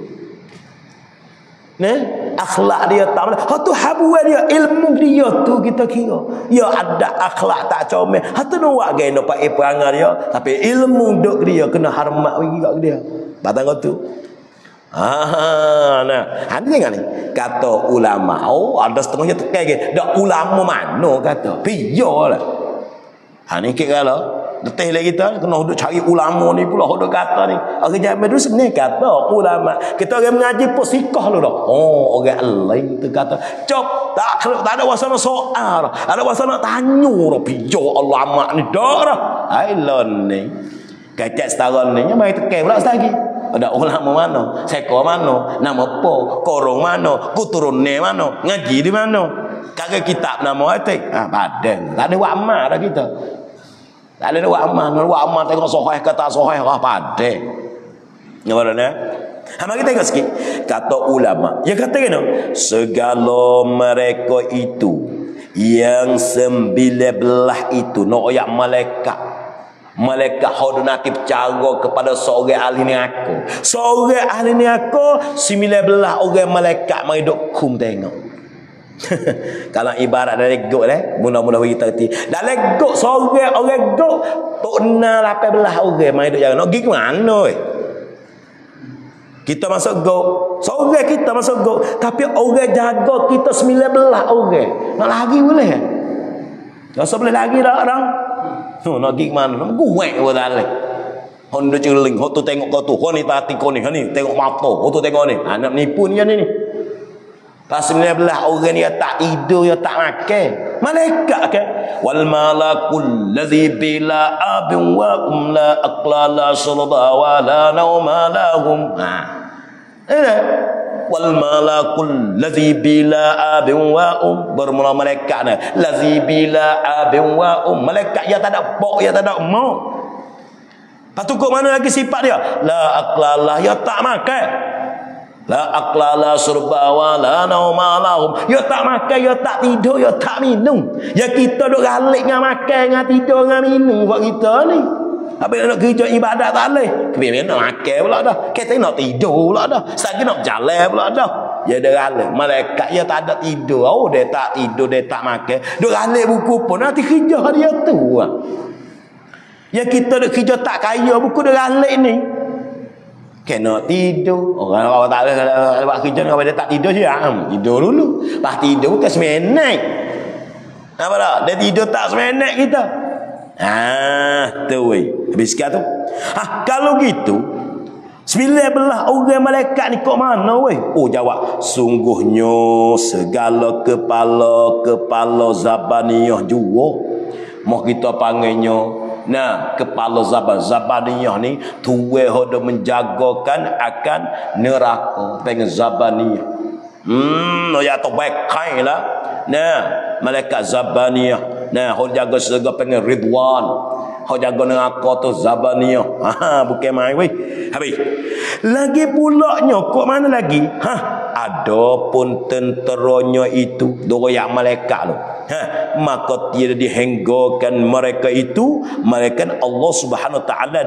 Akhlak dia tak ada. Tu habuan dia, ilmu dia tu kita kira. Ya ada akhlak tak comel. Tu nak buat gaya nak pakai perangai dia. Tapi ilmu duk dia kena hormat bagi kat dia. Batang kau tu. Ni tengok ni. Kata ulama. Oh ada setengahnya tekan ke. Dak ulama mana kata. Piyalah. Ni kira lah. Letih lagi kita kena duk cari ulama ni pula duk kata ni. Orang zaman dulu sebenarnya kata ulama. Kita orang mengaji pun sikah lu dah. Oh orang lain tu kata. Cop tak ada wasa nak soal. Ada wasa nak tanya dah. Pijo ulama ni dak dah. Ailon ni. Kacak setara ni mari tekan pula lagi. Ada ulama mana? Seko mana? Nama apa? Korong mana? Kuturun ne mana? Ngaji di mana? Kagak kitab nama atik. Badan. Tak ada wama dah kita. Tak ada buat amal tengok sahih kata sahih padai. Nampak tak? Mari kita tengok sikit kata ulama. Yang kata kena segala mereka itu yang 19 itu nak ayat malaikat. Malaikat donatif cara kepada seorang ahli neraka. Seorang ahli neraka 19 orang malaikat mari duk kum tengok. Kalau ibarat dari gok mula-mula kita reti. Dalam gok seorang orang gok tok 18 orang mai duk jaga. Nak pergi ke mana oi? Kita masuk gok. Seorang kita masuk gok, tapi orang jaga kita 19 orang. Nak lagi boleh? Tak boleh lagi dah orang. Nak pergi ke mana? Nak guek buat dalai. Hon duk celing, hon tu tengok kau tu. Hon ni tati kau ni, ni tengok mata. Hon tu tengok ni. Nak nipu ni ni. Pas 19 orang dia tak tidur, dia tak makan. Malaikat ke? Wal malakul ladzi bila abin wa la aqlala sulba wa la nauma lahum. Wal malakul ladzi bila abin wa bermula malaikat ni. Ladzi bila abin wa malaikat yang tak ada pok, yang tak ada mau. Patu kok mana lagi sifat dia? La aqlala, dia tak makan. La aqlala surba wa la nauma lahum. Ya tak makan, ya tak tidur, ya tak minum. Ya kita duk galik dengan makan, dengan tidur, dengan minum buat kita ni. Habis nak kerja ibadat tak boleh. Kemudian nak makan pula dah. Kita nak tidur pula dah. Sagi nak jalan pula dah. Ya dia galik. Malaikat ya tak ada tidur. Oh dia tak tidur, dia tak makan. Duk galik buku pun nanti kerja dia tu. Ya kita duk kerja tak kaya buku duk galik ni. Kena tidur. Orang tak boleh buat kerja kalau dia tak tidur je. Tidur dulu. Lepas tidur bukan semenek. Nampak tak? Dia tidur tak semenek kita. Tu weh. Habis sekarang tu. Kalau gitu 19 orang malaikat ni kok mana weh? Oh jawab, sungguhnya segala kepala Zabaniyah juga. Mau kita panggilnya, nah, kepala Zabaniyah ni tuwe hoda menjagakan akan neraka pengen Zabaniyah. Ya tu baik lah. Nah, malaikat Zabaniyah. Nah, hoda jaga segala pengen Ridwan. Hau jaga neraka tu Zabaniyah. Bukan main weh. Habis. Lagi pulaknya kok mana lagi? Adapun tenteranya itu doyak malaikat tu. Maka tidak dihenggokan mereka itu malaikat Allah Subhanahu wa taala.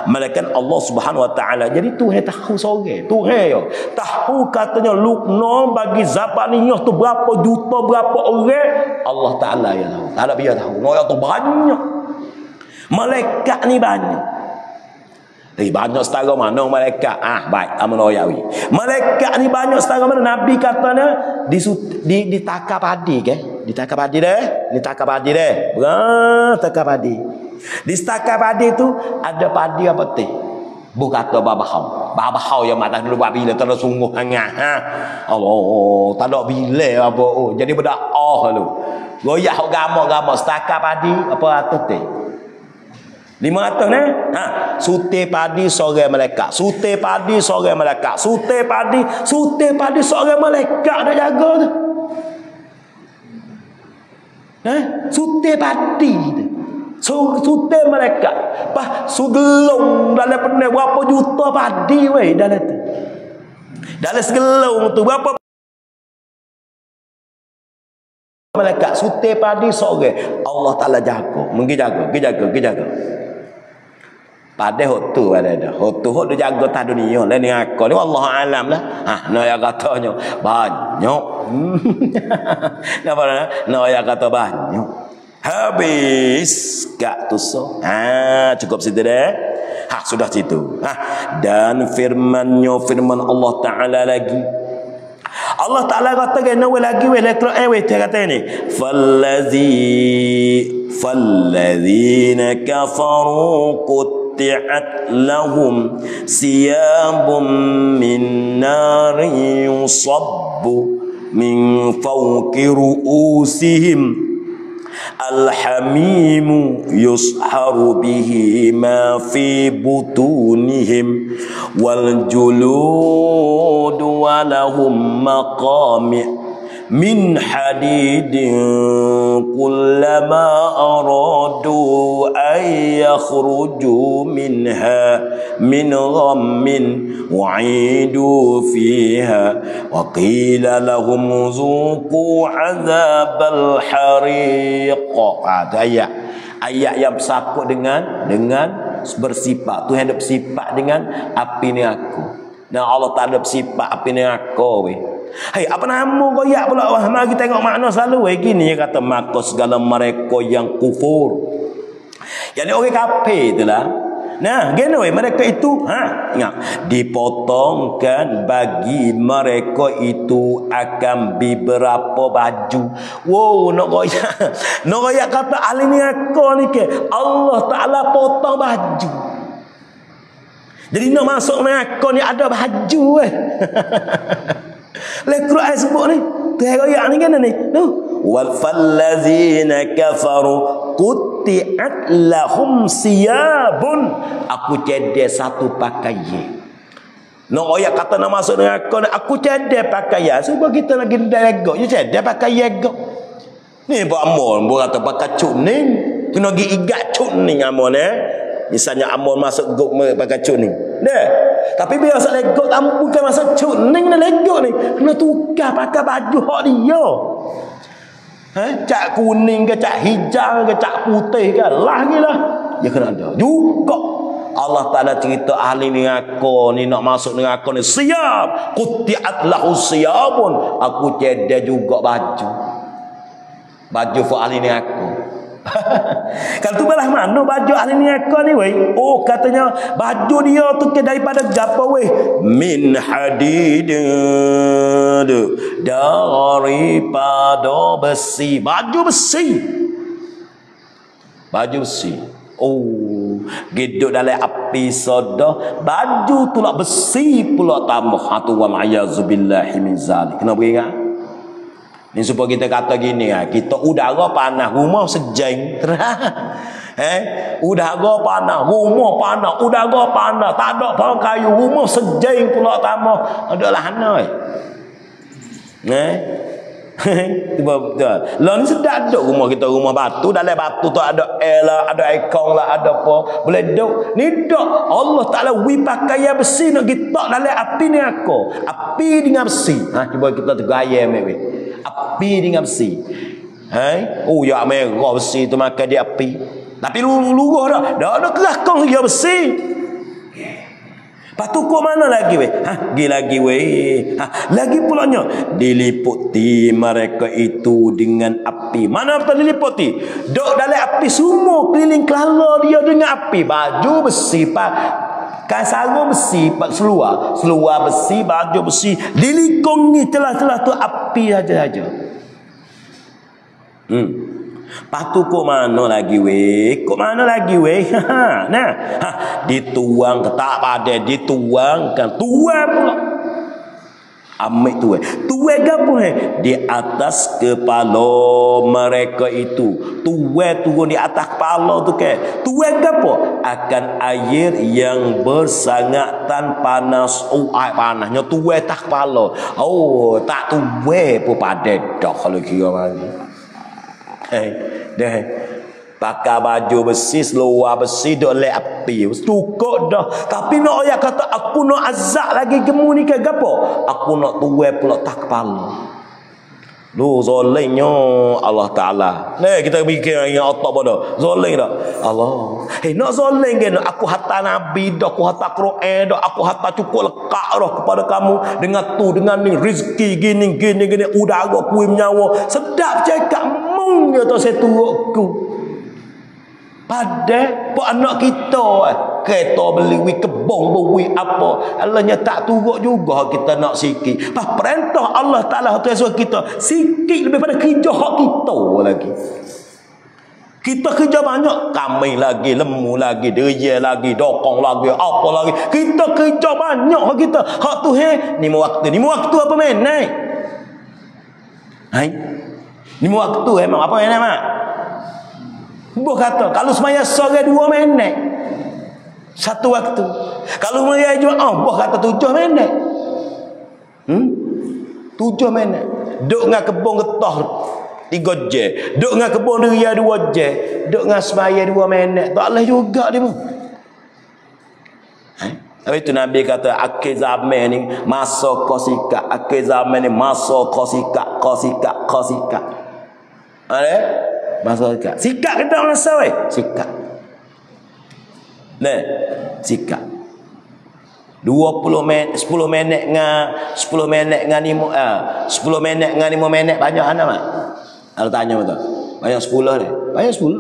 Malaikat Allah Subhanahu wa taala. Jadi Tuhan tahu sorang. Tuhan yo tahu katanya lukno bagi Zabaniyah tu berapa juta berapa orang. Allah taala ya tahu. Tak ada biar tahu. Noya tu banyak. Malaikat ni banyak. Banyak setara mana malaikat? Baik, amanoyawi. Malaikat ni banyak setara mana? Nabi katanya ditakar padi ke? Ditakar padi deh. Ditakar padi deh. Takar padi. Di takar padi tu ada padi apa teh? Bukan kata babahau. Babahau yang mata dulu bila terus sungguh hangat. Allah, tak ada bila apa. Jadi berdoa lu. Goyak agama setakar padi apa atas teh? 500 ni sute padi seorang malaikat, sute padi seorang malaikat, sute padi seorang malaikat dah jaga tu. Sute padi sute malaikat sugelung dalam pening berapa juta padi weh dalam tu. Dalam segelung tu berapa malaikat sute padi seorang. Allah Taala jaga, mungkin jaga. Pada hotu ada. Hotu hok dia jaga tak dunia lain dengan aku ni wallahu alam lah. No yang katanya banyak. Napa nah? No yang kata banyak. Habis gak tuso. Cukup situ deh. Sudah situ. Dan firman Allah Taala lagi. Allah Taala kata kena lagi dia kata ni fallazina kafaru qutti'at lahum siyabun min narin yusabbu min fawqi ru'usihim Al-hamimu yusharu bihi ma fi butunihim wal juludu wa lahum maqami' min hadidin kullama aradu an yakhruju minha min ghammin wa'idu fiha wa qila lahum zuqu azabal hariq. Ayat yang bersangkut dengan bersifat Tuhan ada bersifat dengan api neraka. Dan Allah tak ada bersifat api neraka weh. Apa nama goyak pula? Mari kita tengok makna selalu gini dia kata maka segala mereka yang kufur. Yang orang kafir itulah. Nah, gini mereka itu ingat dipotongkan bagi mereka itu akan beberapa baju. Nak goyak kata ahli ni aku ni ke Allah Taala potong baju. Jadi nak masuk neraka ni ada baju Al-Quran sebut ni ayat ni kan ni wal fallazina kafaru qutti'at lahum siyabun aku cedek satu pakaian. Ayat kata nak masuk neraka ni aku cedek pakaian sebab kita lagi degok je cedek pakaian gok ni buat amon buat kata pakai cuning kena gi igat cuning amon misalnya amon masuk gok pakai cuning tapi bila masuk legok bukan masuk cuning ni legok ni kena tukar pakai baju hak dia cak kuning ke cak hijau ke cak putih ke lagi lah dia kena ada juga. Allah Ta'ala cerita ahli neraka ni nak masuk neraka ni siap qutti'at lahu siyabun aku cedek juga baju for ahli neraka. Kalau tu belah mana baju ahli neraka ni weh? Katanya baju dia tu ke daripada gapo weh? Min hadid daripada besi. Baju Baju besi. Oh, hidup dalam api soda, baju tu lah besi pula tambah. Hatu wa ma'ayazubillahi min zalik. Kena beringat. Ni supaya kita kata gini, kita udara panas, rumah sejeng. Udara panas, rumah panas, udara panas, tak ada pohon kayu, rumah sejeng pula tambah. Adalah hanai. Betul. Lah ni sedap duk rumah kita, rumah batu, dalam batu tu ada air lah, ada ikon lah, ada apa. Boleh duk. Ni duk. Allah Taala wi pakai besi nak kita dalam api ni aku. Api dengan besi. Cuba kita tergaya ambil. Api dengan besi. Oh ya merah besi tu makan di api. Tapi luruh dah. Dah ada kerakong ya besi. Lepas tu kau mana lagi weh? Pergi lagi weh. Lagi pulanya diliputi mereka itu dengan api. Mana betul diliputi? Dok dalam api semua keliling kelala dia dengan api. Baju besi, kan sarung besi, seluar besi, baju besi, dilikungi celah-celah tu api saja. Patu kok mana lagi weh? Kok mana lagi weh? Nah, dituang ketak pada dituangkan tuai pula. Amik tuai. Tuai gapo di atas kepala mereka itu. Tuai turun di atas kepala tu ke. Tuai gapo? Akan air yang bersangatan panas. Oh, air panasnya tuai tak kepala. Oh, tak tuai pun pada dah kalau kira mari. Dah pakai baju besi, seluar besi, dok le api cukup dah. Tapi nak ayat kata aku nak azab lagi gemu ni ke gapo? Aku nak tuai pula tak kepala. Lu zalimnya Allah Taala. Kita fikir yang otak bodoh. Zalim dah. Allah. Nak zalim ke? Aku hantar nabi dah, aku hantar Quran dah, aku hantar cukup lekat dah kepada kamu dengan tu, dengan ni rezeki gini udara kuih menyawa. Sedap cakap mung dia tu saya turutku. Pada pok anak kita kereta beli wi kebong bui apa Allahnya tak turut juga kita nak sikit. Pas perintah Allah Taala tu suruh kita sikit lebih pada kerja hak kita lagi. Kita kerja banyak, kami lagi, lemu lagi, derja lagi, dokong lagi, apa lagi. Kita kerja banyak hak kita. Hak tu ni waktu apa main naik? Ni waktu memang apa main mak? Buh kata kalau semaya sore 2 minit satu waktu. Kalau semaya Jumaat buh kata 7 minit. 7 minit. Duk ngah kebun getah 3 jam. Duk ngah kebun deria 2 jam. Duk ngah semaya 2 minit. Tak boleh juga dia pun. Habis itu Nabi kata akhir zaman ni masa kosika. Akhir zaman ni masa kosika. Ada? Masa sikat kita masa weh. Sikat. Sikat. 20 minit 10 minit dengan 10 minit dengan 5 minit banyak ana mak. Ada tanya betul. Banyak 10 ni. Banyak 10.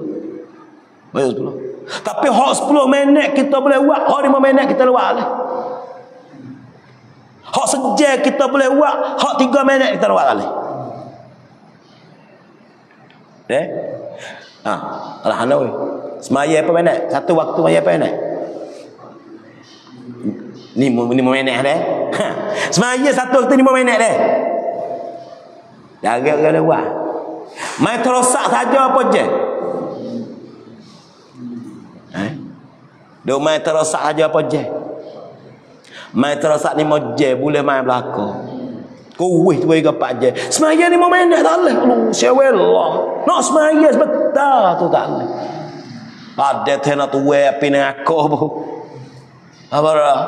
Tapi hak 10 minit kita boleh buat, hak 5 minit kita buat lah. Hak sejam kita boleh buat, hak 3 minit kita buat lah. Alah ana weh. Semaya apa minit? Satu waktu semaya apa minit? Ni 5 minit dah. Semaya satu waktu 5 minit dah. Jaga buat. Main terosak saja apa je? Duk main terosak saja apa je? Main terosak 5 je boleh main belakang. Kuih tu bagi 4 je. Semaya 5 minit tak boleh. Syawallah. Nak semaya sebentar tu tak boleh. Ada tena tu api ni aku pun. Apa dah?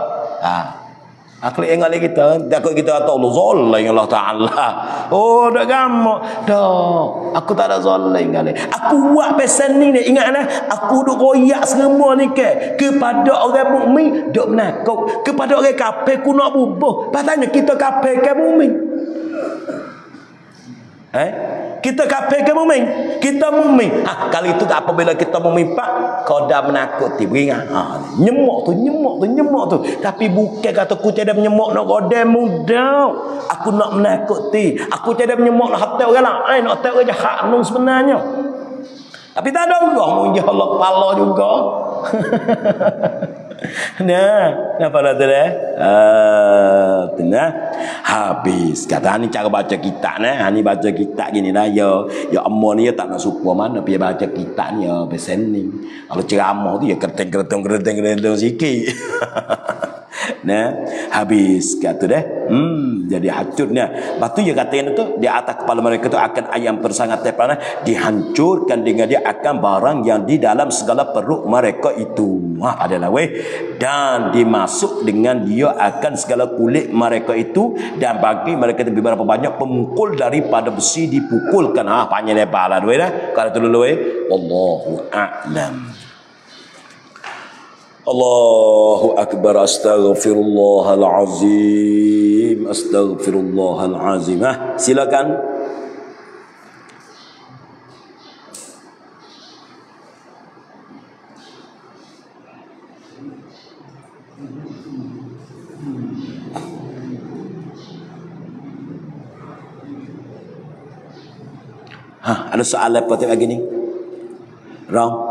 Akhlak ingat lagi kita. Takut kita kata Allah zalim Allah Ta'ala. Oh dak gamak. Dak. Aku tak ada zalim kali. Aku buat pesan ni ingatlah. Aku duk royak semua ni kepada orang mukmin duk menakut. Kepada orang kafir ku nak bubuh. Patutnya kita kafir ke mukmin. Kita kafir ke mukmin? Kita mukmin. Kali itu tak apabila kita mukmin pak kau dah menakuti beringat. Nyemuk tu. Tapi bukan kata aku tiada menyemuk nak godam muda. Aku nak menakuti. Aku tiada menyemuk nak hati orang lain, nak hati orang jahat sebenarnya. Tapi tak ada Allah munjah Allah kepala juga. Nampak tak dah? Tenang. Habis. Kata ni cara baca kitab ni. Ni baca kitab gini lah. Ya amor ni tak nak suka mana. Dia baca kitab ni ya pesening. Kalau ceramah tu ya kereteng sikit. Nah, habis kata dah. Jadi hancurnya. Lepas tu dia kata tu di atas kepala mereka tu akan ayam persangat tepanah dihancurkan dengan dia akan barang yang di dalam segala perut mereka itu. Adalah weh. Dan dimasuk dengan dia akan segala kulit mereka itu dan bagi mereka lebih berapa banyak pemukul daripada besi dipukulkan. Panjang lebar lah weh dah. Kalau tu dulu weh. Allahu a'lam. Allahu akbar, astaghfirullahalazim, astaghfirullahalazim. Silakan. Ada soalan apa lagi ni? Ram.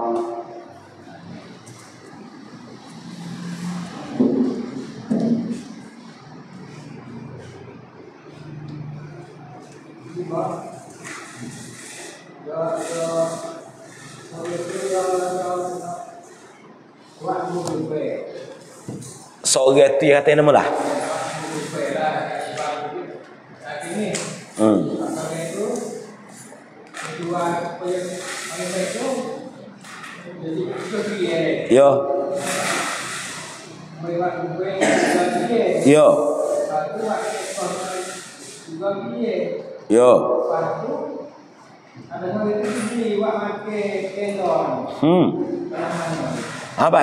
Seorang tu yang kata nama lah. Yo. Yo. Yo. Apa?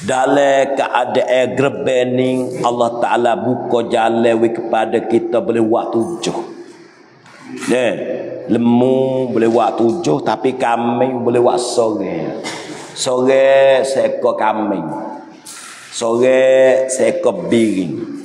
Dalam keadaan gerbening Allah Ta'ala buka jalan kepada kita boleh buat 7. Lemu boleh buat 7, tapi kambing boleh buat sore. Sore seekor kambing, sore seekor biring.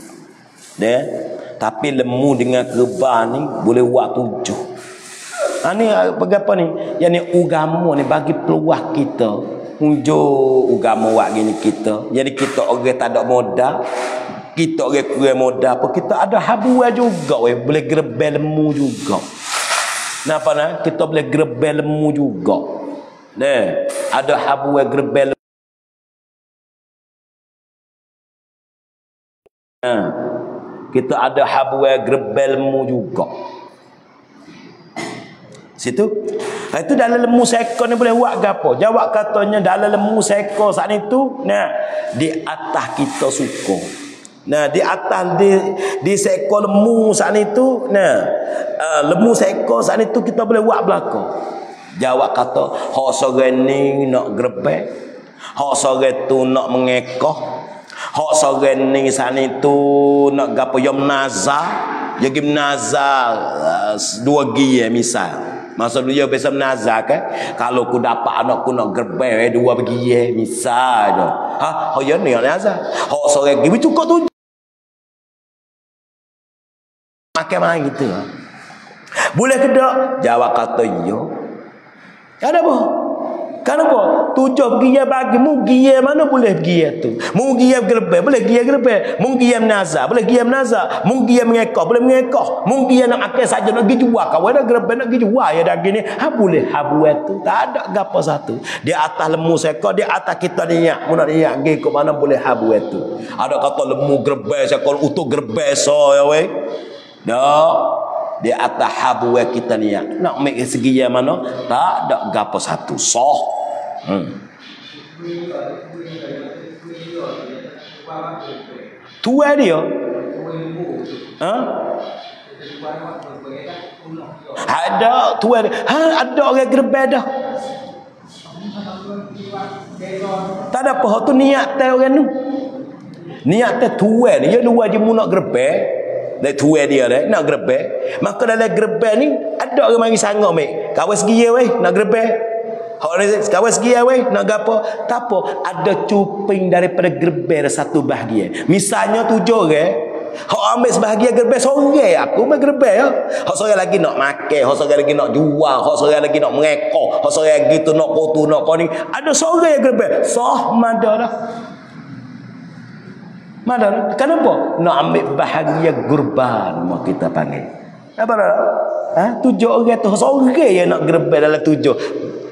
Tapi lemu dengan kerbau ni boleh buat 7. Ni apa ni? Yang ni agama ni bagi peluang kita. Unjuk agama buat gini kita. Jadi kita orang tak ada modal. Kita orang kurang modal apa kita ada habuan juga weh, boleh gerebel lemu juga. Napa nak? Kita boleh gerebel lemu juga. Ada habuan gerebel. Kita ada habuan gerebel lemu juga. Situ. Itu dalam lemu seekor ni boleh buat gapo? Jawab katanya dalam lemu seekor saat itu, di atas kita suka. Di atas di seekor lemu saat itu, lemu seekor saat itu kita boleh buat belaka. Jawab kata, hak sore ni nak gerebek, hak sore tu nak mengekoh, hak sore ni saat itu nak gapo yom nazar, jadi nazar 2 gie misal. Masa dulu dia biasa menazar kan. Kalau aku dapat anak aku nak gerbel 2 bagi misal je. Oh ya ni nazar. Hak sore gibi cukup tu. Makan main gitu. Boleh ke tak? Jawab kata ya. Ada apa? Kenapa? 7 pergi bagi mu pergi mana boleh pergi tu. Mu pergi gerbel boleh pergi gerbel. Mu pergi menazar boleh pergi menazar. Mu pergi mengekoh boleh mengekoh. Mu pergi nak makan saja nak pergi jual. Kawan dah gerbel nak pergi jual ya dah gini. Boleh habuat tu. Tak ada gapo satu. Di atas lemu sekor, di atas kita niat. Mu nak niat pergi ke mana boleh habuat tu. Ada kata lemu gerbel sekor utuh gerbel so ya weh. Dak. Di atas habuat kita niat. Nak ambil segi yang mana? Tak ada gapo satu. Soh. Tua dia. Ada tua dia. Ada orang gerbel dah. Tak ada apa tu niat teh orang tu. Niat teh tua dia dua je mu nak gerbel. Dari tua dia nak gerbel. Maka dalam gerbel ni ada orang mari sangat mek. Kawan segi weh nak gerbel. Kawan segi weh nak gapo? Tak apa, ada cuping daripada gerbel satu bahagian. Misalnya 7 orang, Hak ambil sebahagian gerbe sorang aku mai gerbe ya. Hak sorang lagi nak makan, hak sorang lagi nak jual, hak sorang lagi nak mengekor, hak sorang lagi tu nak kotu nak kau ni. Ada sorang yang gerbe. Sah mada dah. Mada. Kenapa? Nak ambil bahagian kurban mak kita panggil. Apa dah? Ha? 7 orang tu sorang yang nak gerbe dalam 7.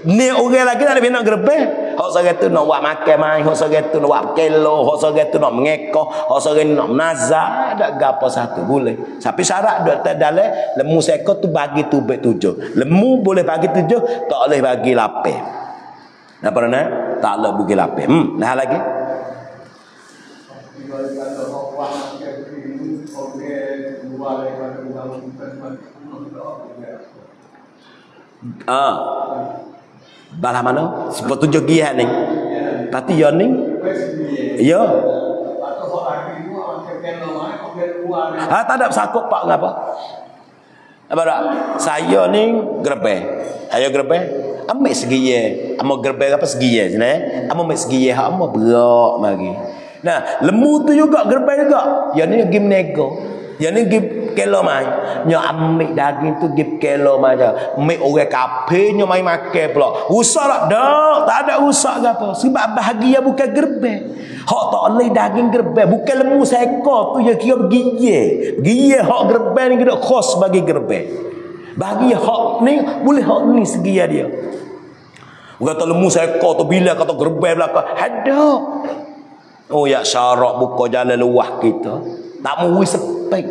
Ni orang lagi tak ada nak gerbe. Hak sorang tu nak buat makan mai, hak sorang tu nak buat kelo, hak sorang tu nak mengekor, hak sorang nak menazar, ada gapo satu boleh. Tapi syarat dak dalam lemu seekor tu bagi tubik 7. Lemu boleh bagi 7, tak boleh bagi 8. Apa nak? Tak boleh bagi 8. Nah lagi. Balah mana? Sebab 7 giat ni. Tapi ya ni. Ya. Tak ada sakut pak ngapa? Apa dak? Saya ni gerbe. Ayo gerbe. Ambil segi ye. Amo gerbe apa segi ye sini? Amo ambil segi ye hak amo berak mari. Nah, lembu tu juga gerbe juga. Ya ni game nego. Ya ni gip kelo mai. Nyo ambil daging tu gip kelo mai dah. Ambil orang kafe nyo mai makan pula. Rusak tak? Tak ada rusak ke apa. Sebab bahagia bukan gerbe. Hak tak boleh daging gerbe. Bukan lembu seekor tu yang kira giye. Giye hak gerbe ni kena khos bagi gerbe. Bagi hak ni boleh hak ni segi dia. Kata lembu seekor tu bila kata gerbe belakang. Ada. Oh ya syarak buka jalan luah kita. Tak mau sepek.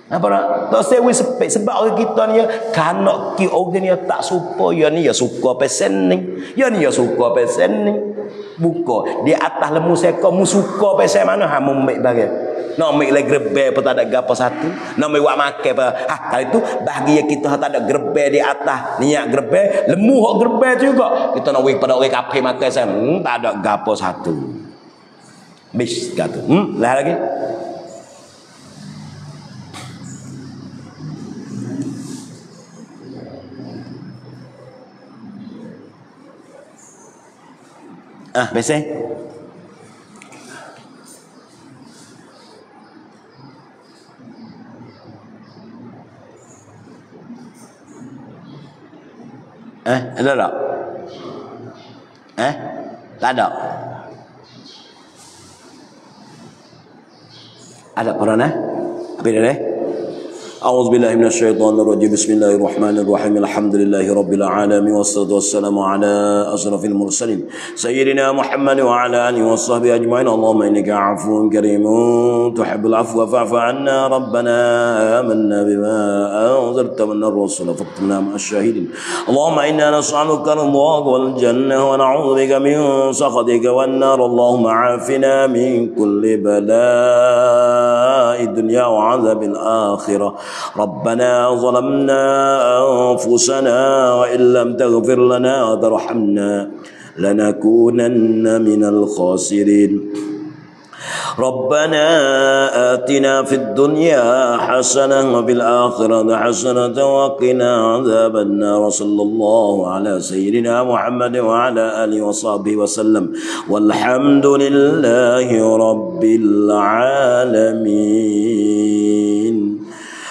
Apa nak? Tak sewi sepek sebab orang kita ni kanak ki orang ni tak suka ya ni ya suka pesen ni. Ya ni ya suka pesen ni. Buka di atas lembu seekor mu suka pesen mana ha mu mek bagi. Nak mek le grebe apa tak ada gapo satu. Nak mek buat makan apa. Ha kalau itu bahagia kita tak ada grebe di atas. Niat grebe, lembu hok grebe tu juga. Kita nak wei pada orang kafe makan sen. Tak ada gapo satu. Bis kata. Lah lagi. Biasa. Ada tak? Tak ada. Ada pernah? Apa dia? أعوذ بالله من الشيطان الرجيم بسم الله الرحمن الرحيم الحمد لله رب العالمين والصلاة والسلام على أشرف المرسلين سيدنا محمد وعلى آله وصحبه أجمعين اللهم إنك عفو كريم تحب العفو فاعف عنا ربنا آمنا بما أنزلت من الرسل فاكتبنا مع الشاهدين اللهم إنا نسألك رضاك والجنة ونعوذ بك من سخطك والنار اللهم عافنا من كل بلاء الدنيا وعذاب الآخرة ربنا ظلمنا أنفسنا وإن لم تغفر لنا وترحمنا لنكونن من الخاسرين ربنا آتنا في الدنيا حسنة وفي الآخرة حسنة وقنا عذاب النار وصلى الله على سيدنا محمد وعلى آله وصحبه وسلم والحمد لله رب العالمين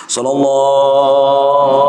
صلى الله